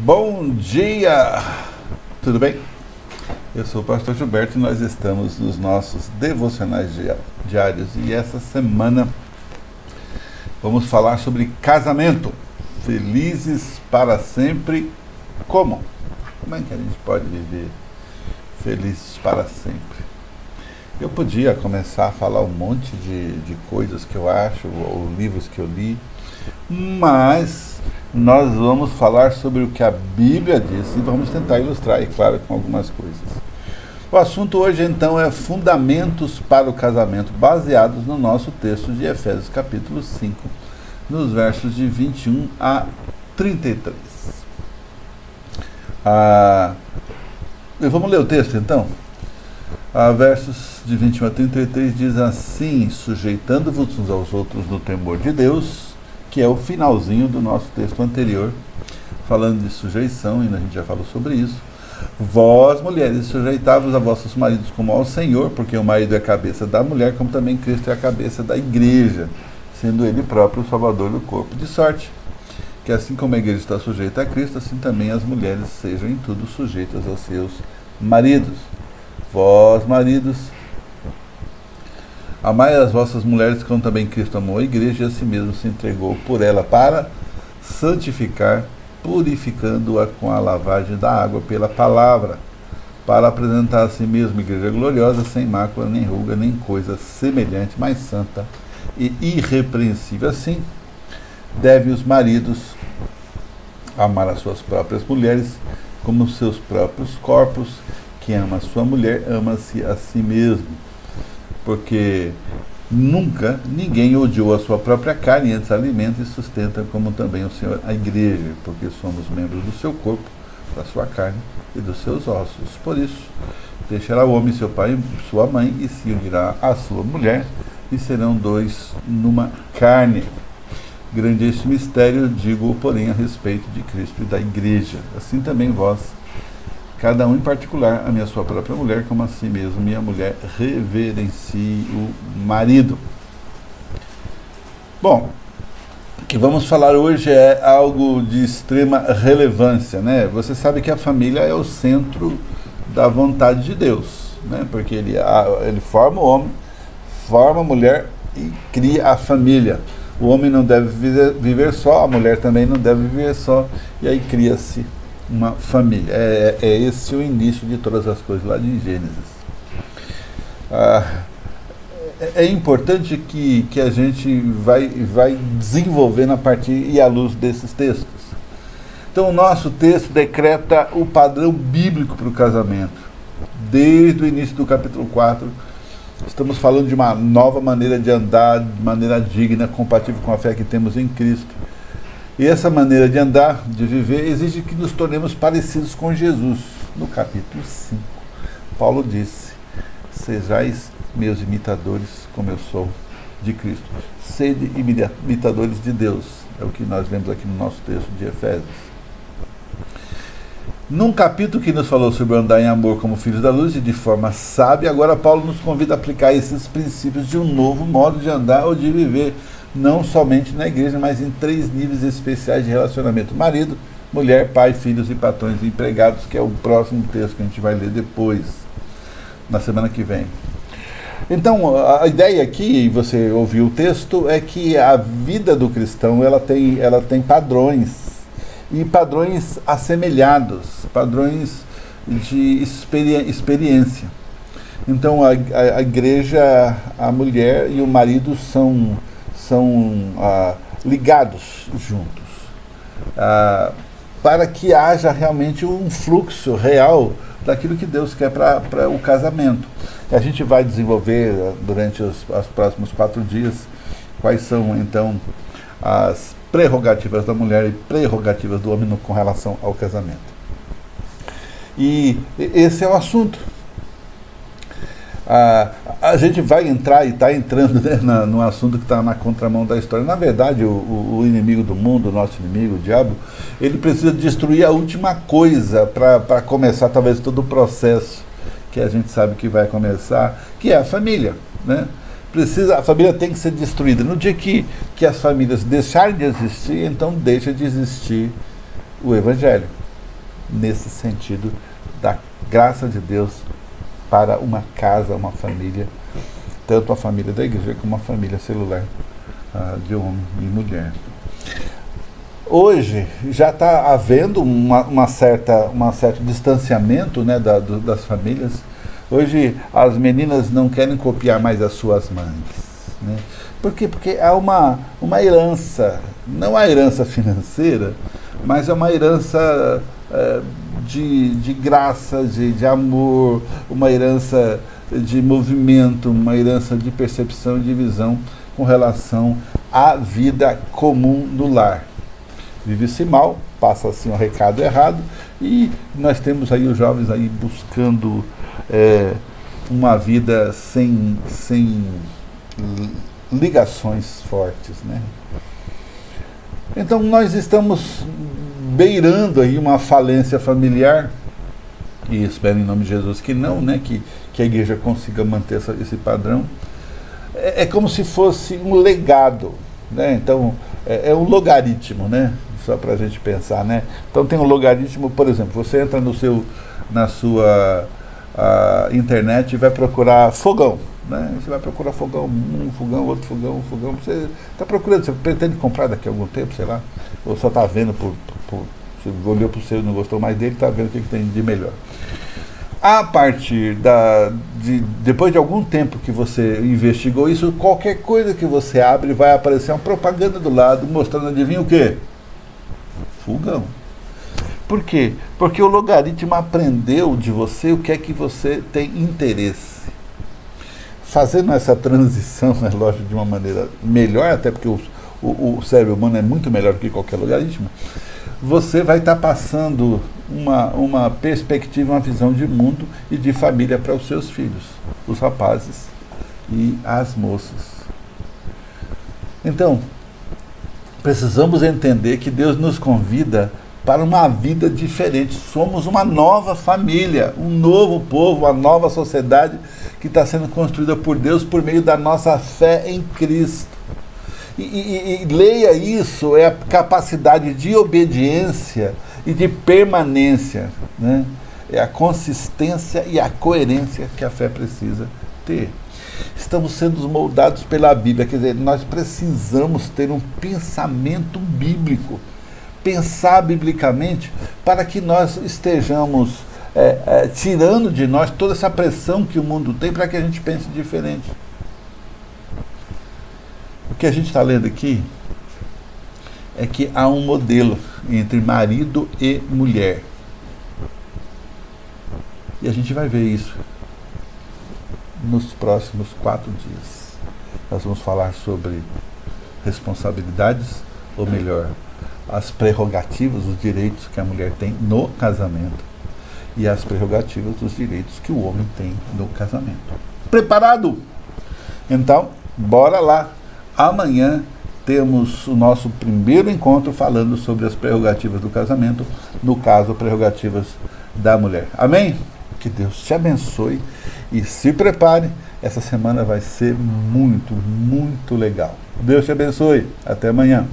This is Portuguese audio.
Bom dia! Tudo bem? Eu sou o pastor Gilberto e nós estamos nos nossos devocionais diários e essa semana vamos falar sobre casamento. Felizes para sempre. Como? Como é que a gente pode viver felizes para sempre? Eu podia começar a falar um monte de coisas que eu acho, ou livros que eu li, mas nós vamos falar sobre o que a Bíblia diz e vamos tentar ilustrar, e claro, com algumas coisas. O assunto hoje, então, é fundamentos para o casamento, baseados no nosso texto de Efésios, capítulo 5, nos versos de 21 a 33. Vamos ler o texto, então? Versos de 21 a 33 diz assim: sujeitando-vos uns aos outros no temor de Deus, que é o finalzinho do nosso texto anterior, falando de sujeição, e a gente já falou sobre isso. Vós, mulheres, sujeitai-vos a vossos maridos como ao Senhor, porque o marido é a cabeça da mulher, como também Cristo é a cabeça da igreja, sendo ele próprio o salvador do corpo. De sorte que assim como a igreja está sujeita a Cristo, assim também as mulheres sejam em tudo sujeitas aos seus maridos. Vós, maridos, amai as vossas mulheres como também Cristo amou a igreja e a si mesmo se entregou por ela para santificar, purificando-a com a lavagem da água pela palavra, para apresentar a si mesmo igreja gloriosa, sem mácula, nem ruga, nem coisa semelhante, mas santa e irrepreensível. Assim, devem os maridos amar as suas próprias mulheres como os seus próprios corpos. Quem ama a sua mulher, ama-se a si mesmo. Porque nunca ninguém odiou a sua própria carne, antes alimenta e sustenta, como também o Senhor a igreja, porque somos membros do seu corpo, da sua carne e dos seus ossos. Por isso, deixará o homem seu pai e sua mãe, e se unirá à sua mulher, e serão dois numa carne. Grande é este mistério, digo, porém, a respeito de Cristo e da igreja. Assim também vós, cada um em particular, ame a sua própria mulher como a si mesmo, e a mulher reverencie o marido. Bom, o que vamos falar hoje é algo de extrema relevância, né? Você sabe que a família é o centro da vontade de Deus, né? Porque ele forma o homem, forma a mulher e cria a família. O homem não deve viver só, a mulher também não deve viver só, e aí cria-se uma família. É esse o início de todas as coisas lá de Gênesis. É importante que a gente vai desenvolvendo a partir e à luz desses textos. Então o nosso texto decreta o padrão bíblico para o casamento. Desde o início do capítulo 4, estamos falando de uma nova maneira de andar, de maneira digna, compatível com a fé que temos em Cristo. E essa maneira de andar, de viver, exige que nos tornemos parecidos com Jesus. No capítulo 5, Paulo disse: sejais meus imitadores, como eu sou de Cristo. Sede imitadores de Deus. É o que nós lemos aqui no nosso texto de Efésios. Num capítulo que nos falou sobre andar em amor como filhos da luz e de forma sábia, agora Paulo nos convida a aplicar esses princípios de um novo modo de andar ou de viver, não somente na igreja, mas em 3 níveis especiais de relacionamento: marido, mulher, pai, filhos e patrões e empregados, que é o próximo texto que a gente vai ler depois, na semana que vem. Então, a ideia aqui, e você ouviu o texto, é que a vida do cristão ela tem padrões, e padrões assemelhados, padrões de experiência. Então, a igreja, a mulher e o marido são ligados juntos, para que haja realmente um fluxo real daquilo que Deus quer para o casamento. A gente vai desenvolver durante os próximos 4 dias quais são, então, as prerrogativas da mulher e prerrogativas do homem com relação ao casamento. E esse é o assunto. A gente vai entrar e está entrando, né, no assunto que está na contramão da história. Na verdade, o inimigo do mundo, o nosso inimigo, o diabo, ele precisa destruir a última coisa para começar talvez todo o processo que a gente sabe que vai começar, que é a família, né? A família tem que ser destruída. No dia que as famílias deixarem de existir, então deixa de existir o Evangelho. nesse sentido da graça de Deus para uma casa, uma família, tanto a família da igreja como a família celular de homem e mulher. Hoje já está havendo um certo distanciamento, né, das famílias. Hoje as meninas não querem copiar mais as suas mães, né? Por quê? Porque há uma herança, não a herança financeira, mas é uma herança de graça, de amor, uma herança de movimento, uma herança de percepção e de visão com relação à vida comum do lar. Vive-se mal, passa assim o recado errado, e nós temos aí os jovens aí buscando uma vida sem ligações fortes, né? Então nós estamos beirando aí uma falência familiar, e espero em nome de Jesus que não, né? Que a igreja consiga manter esse padrão. É como se fosse um legado, né? Então é um logaritmo, né? Só para a gente pensar, né? Então tem um logaritmo, por exemplo, você entra na sua internet e vai procurar fogão, né? Você vai procurar fogão, um fogão, outro fogão, um fogão. Você está procurando, você pretende comprar daqui a algum tempo, sei lá, ou só está vendo você olhou para o seu e não gostou mais dele, está vendo o que tem de melhor. A partir depois de algum tempo que você investigou isso, qualquer coisa que você abre vai aparecer uma propaganda do lado mostrando, adivinha o quê? Fogão. Por quê? Porque o logaritmo aprendeu de você o que é que você tem interesse. Fazendo essa transição, é lógico, de uma maneira melhor, até porque o cérebro humano é muito melhor do que qualquer logaritmo, você vai estar passando uma perspectiva, uma visão de mundo e de família para os seus filhos, os rapazes e as moças. Então, precisamos entender que Deus nos convida para uma vida diferente. Somos uma nova família, um novo povo, uma nova sociedade que está sendo construída por Deus por meio da nossa fé em Cristo. E leia isso, é a capacidade de obediência e de permanência, né? É a consistência e a coerência que a fé precisa ter. Estamos sendo moldados pela Bíblia, quer dizer, nós precisamos ter um pensamento bíblico, pensar biblicamente, para que nós estejamos tirando de nós toda essa pressão que o mundo tem para que a gente pense diferente. O que a gente está lendo aqui é que há um modelo entre marido e mulher. E a gente vai ver isso nos próximos 4 dias. Nós vamos falar sobre responsabilidades, ou melhor, as prerrogativas, os direitos que a mulher tem no casamento e as prerrogativas dos direitos que o homem tem no casamento. Preparado? Então, bora lá. Amanhã temos o nosso primeiro encontro falando sobre as prerrogativas do casamento, no caso, prerrogativas da mulher. Amém? Que Deus te abençoe e se prepare. Essa semana vai ser muito, muito legal. Deus te abençoe. Até amanhã.